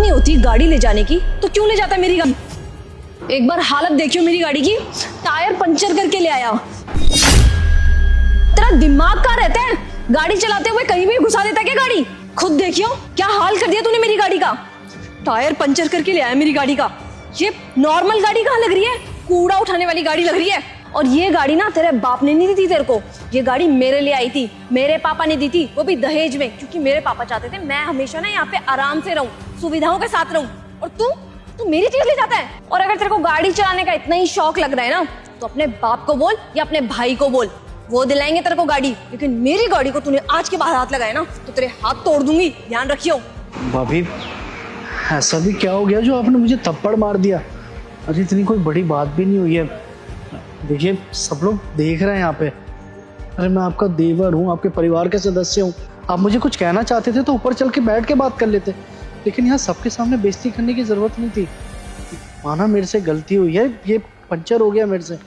नहीं होती गाड़ी ले जाने की तो क्यों ले जाता है मेरी गाड़ी। एक बार हालत देखियो मेरी गाड़ी की, टायर पंचर करके ले आया। तेरा दिमाग कहाँ रहता है, गाड़ी चलाते हुए कहीं भी घुसा देता है क्या गाड़ी। खुद देखियो क्या हाल कर दिया तूने मेरी गाड़ी का, टायर पंचर करके ले आया मेरी गाड़ी का। ये नॉर्मल गाड़ी कहाँ लग रही है, कूड़ा उठाने वाली गाड़ी लग रही है। और ये गाड़ी ना तेरे बाप ने नहीं दी थी तेरे को, ये गाड़ी मेरे लिए आई थी, मेरे पापा ने दी थी, वो भी दहेज में, क्योंकि मेरे पापा चाहते थे मैं हमेशा ना यहाँ पे आराम से रहूं, सुविधाओं के साथ रहूं। और तू मेरी चीज ले जाता है। और अगर तेरे को गाड़ी चलाने का इतना ही शौक लग रहा है ना तो अपने बाप को बोल या अपने भाई को बोल, वो दिलाएंगे तेरे को गाड़ी। लेकिन मेरी गाड़ी को तूने आज के बाद हाथ लगाया ना तो तेरे हाथ तोड़ दूंगी, ध्यान रखियो। भाभी ऐसा भी क्या हो गया जो आपने मुझे थप्पड़ मार दिया। अरे इतनी कोई बड़ी बात भी नहीं हुई है, देखिए सब लोग देख रहे हैं यहाँ पे। अरे मैं आपका देवर हूँ, आपके परिवार के सदस्य हूँ। आप मुझे कुछ कहना चाहते थे तो ऊपर चल के बैठ के बात कर लेते, लेकिन यहाँ सबके सामने बेइज्जती करने की जरूरत नहीं थी। माना मेरे से गलती हुई है, ये पंचर हो गया मेरे से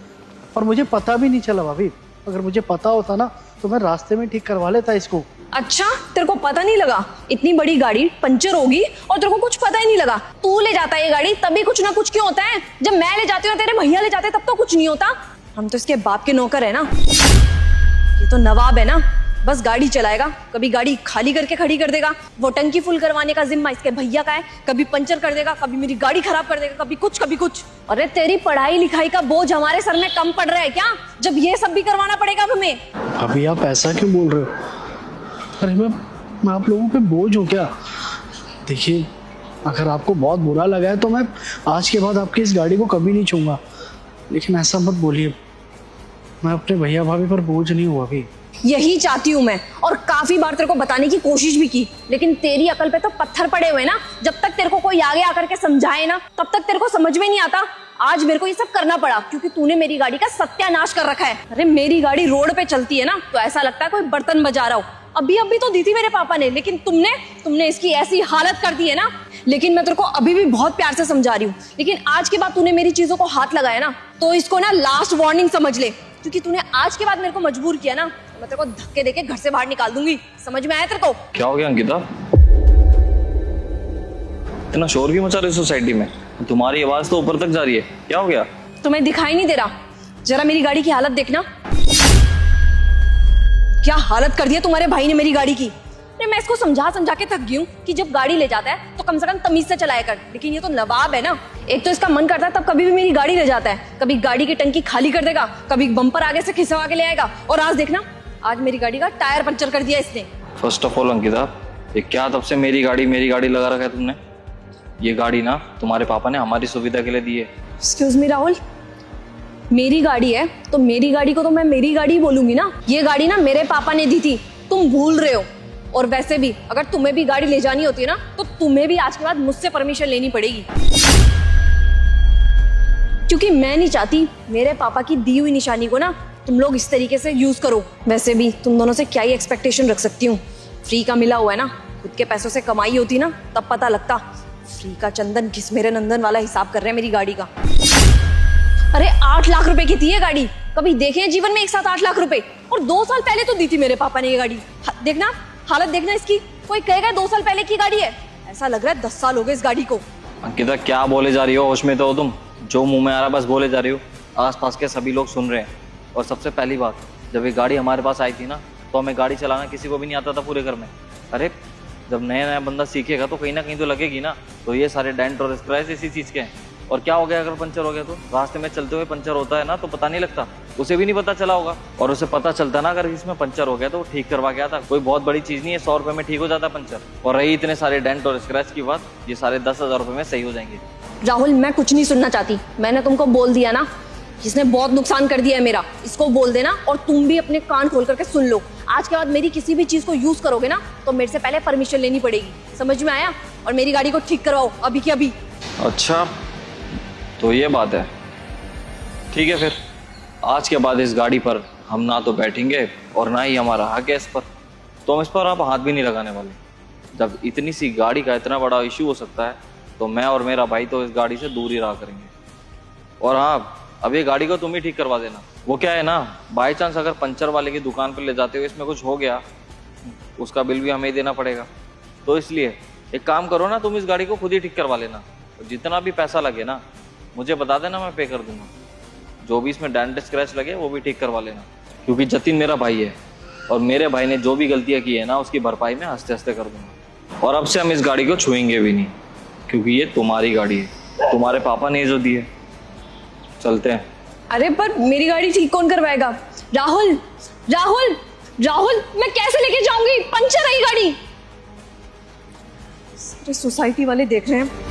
और मुझे पता भी नहीं चला। भाभी अगर मुझे पता होता ना तो मैं रास्ते में ठीक करवा लेता इसको। अच्छा तेरे को पता नहीं लगा, इतनी बड़ी गाड़ी पंचर होगी और तेरे को कुछ पता ही नहीं लगा। तू ले जाता है ये गाड़ी तभी कुछ ना कुछ क्यों होता है, जब मैं ले जाती हूँ तेरे भैया ले जाते तब तो कुछ नहीं होता। हम तो इसके बाप के नौकर है ना, ये तो नवाब है ना, बस गाड़ी चलाएगा, कभी गाड़ी खाली करके खड़ी कर देगा। वो टंकी फुल करवाने का जिम्मा इसके भैया का है, कभी पंचर कर देगा, कभी मेरी गाड़ी खराब कर देगा, कभी कुछ कभी कुछ। अरे तेरी पढ़ाई लिखाई का बोझ हमारे सर में कम पड़ रहा है क्या, जब ये सब भी करवाना पड़ेगा हमें। अभी आप ऐसा क्यों बोल रहे हो। अरे मैं आप लोगों पे बोझ हूँ क्या। देखिए अगर आपको बहुत बुरा लगा है तो मैं आज के बाद आपकी इस गाड़ी को कभी नहीं छूंगा, लेकिन ऐसा मत बोलिए। मैं अपने भैया भाभी पर बोझ नहीं हुआ अभी। यही चाहती हूँ मैं, और काफी बार तेरे को बताने की कोशिश भी की, लेकिन तेरी अकल पे तो पत्थर पड़े हुए ना। जब तक तेरे को कोई आगे आकर के समझाए ना तब तक तेरे को समझ में नहीं आता। आज मेरे को ये सब करना पड़ा क्योंकि तूने मेरी गाड़ी का सत्यानाश कर रखा है। अरे मेरी गाड़ी रोड पे चलती है ना तो ऐसा लगता है कोई बर्तन बजा रहा हो। अभी तो दी थी मेरे पापा ने, लेकिन तुमने इसकी ऐसी हालत कर दी है ना। लेकिन मैं तेरे को अभी भी बहुत प्यार से समझा रही हूँ, लेकिन आज के बाद तूने मेरी चीजों को हाथ लगाया ना तो इसको ना लास्ट वार्निंग समझ ले, क्योंकि तूने आज के बाद मेरे को मजबूर किया ना तो मैं तेरे को धक्के देके घर से बाहर निकाल दूंगी। समझ में आया तेरे को। क्या हो गया अंकिता, इतना शोर क्यों मचा रही सोसाइटी में, तुम्हारी आवाज तो ऊपर तक जा रही है, क्या हो गया। तुम्हें दिखाई नहीं दे रहा, जरा मेरी गाड़ी की हालत देखना, क्या हालत कर दी है तुम्हारे भाई ने मेरी गाड़ी की। अरे मैं इसको समझा के थक गई हूँ कि जब गाड़ी ले जाता है तो कम से कम तमीज से चलाया कर, लेकिन ये तो नवाब है ना। एक तो इसका मन करता है तब कभी भी मेरी गाड़ी ले जाता है, कभी गाड़ी की टंकी खाली कर देगा, कभी बम्पर आगे से खिसवा के ले आएगा, और आज देखना आज मेरी गाड़ी का टायर पंचर कर दिया इसने। फर्स्ट ऑफ ऑल अंकिता, ये क्या तब से मेरी गाड़ी लगा रखा है तुमने। ये गाड़ी ना तुम्हारे पापा ने हमारी सुविधा के लिए दी है। एक्सक्यूज मी राहुल, मेरी गाड़ी है तो मेरी गाड़ी को तो मैं मेरी गाड़ी बोलूंगी ना। ये गाड़ी ना मेरे पापा ने दी थी, तुम भूल रहे हो। और वैसे भी अगर तुम्हें भी गाड़ी ले जानी होती है ना तो तुम्हें भी आज के बाद मुझसे परमिशन लेनी पड़ेगी, क्योंकि मैं नहीं चाहती मेरे पापा की दी हुई निशानी को ना तुम लोग इस तरीके से यूज करो। वैसे भी तुम दोनों से क्या ही एक्सपेक्टेशन रख सकती हूँ, फ्री का मिला हुआ है ना, खुद के पैसों से कमाई होती ना तब पता लगता। फ्री का चंदन घिस मेरे नंदन वाला हिसाब कर रहे हैं मेरी गाड़ी का। अरे 8 लाख रुपए की थी ये गाड़ी, कभी देखे हैं जीवन में एक साथ 8 लाख रुपए, और 2 साल पहले तो दी थी मेरे पापा ने ये गाड़ी। देखना हालत देखना इसकी, कोई कहेगा 2 साल पहले की गाड़ी है, ऐसा लग रहा है 10 साल हो गए इस गाड़ी को। अंकिता क्या बोले जा रही हो, होश में तो हो तुम, जो मुंह में आ रहा बस बोले जा रही हो। आसपास के सभी लोग सुन रहे हैं। और सबसे पहली बात, जब ये गाड़ी हमारे पास आई थी ना तो हमें गाड़ी चलाना किसी को भी नहीं आता था पूरे घर में। अरे जब नया बंदा सीखेगा तो कहीं ना कहीं तो लगेगी ना। तो ये सारे डेंट और स्क्रैच इसी चीज़ के हैं। और क्या हो गया अगर पंचर हो गया तो, रास्ते में चलते हुए पंचर होता है ना तो पता नहीं लगता, उसे भी नहीं पता चला होगा। और उसे पता चलता ना अगर इसमें पंचर हो गया तो वो ठीक करवा के आता, कोई बहुत बड़ी चीज़ नहीं है, 100 रुपये में ठीक हो जाता पंचर। और रही इतने सारे डेंट और स्क्रैच की बात, ये सारे 10,000 रुपये में सही हो जाएंगे। राहुल मैं कुछ नहीं सुनना चाहती, मैंने तुमको बोल दिया ना, जिसने बहुत नुकसान कर दिया है मेरा, इसको बोल देना और तुम भी अपने कान खोल करके सुन लो। आज के बाद मेरी किसी भी चीज को यूज करोगे ना तो मेरे से पहले परमिशन लेनी पड़ेगी, समझ में आया। और मेरी गाड़ी को ठीक करवाओ अभी की अभी। अच्छा तो ये बात है, ठीक है फिर आज के बाद इस गाड़ी पर हम ना तो बैठेंगे और ना ही हमारा हक है इस पर, तो हम इस पर आप हाथ भी नहीं लगाने वाले। जब इतनी सी गाड़ी का इतना बड़ा इशू हो सकता है तो मैं और मेरा भाई तो इस गाड़ी से दूर ही रहा करेंगे। और हाँ, अब ये गाड़ी को तुम ही ठीक करवा देना। वो क्या है ना, बाई चांस अगर पंचर वाले की दुकान पर ले जाते हो इसमें कुछ हो गया, उसका बिल भी हमें ही देना पड़ेगा। तो इसलिए एक काम करो ना, तुम इस गाड़ी को खुद ही ठीक करवा लेना, और जितना भी पैसा लगे ना मुझे बता देना, मैं पे कर दूंगा। जो भी इसमें डेंट स्क्रैच लगे वो भी ठीक करवा लेना, क्योंकि जतिन मेरा भाई है और मेरे भाई ने जो भी गलतियां की है ना उसकी भरपाई मैं हंसते हंसते कर दूंगा। और अब से हम इस गाड़ी को छुएंगे भी नहीं, क्योंकि ये तुम्हारी गाड़ी है, तुम्हारे पापा ने जो दी है। चलते हैं। अरे पर मेरी गाड़ी ठीक कौन करवाएगा? राहुल राहुल राहुल, मैं कैसे लेके जाऊंगी? पंचर है ये गाड़ी। सारे सोसाइटी वाले देख रहे हैं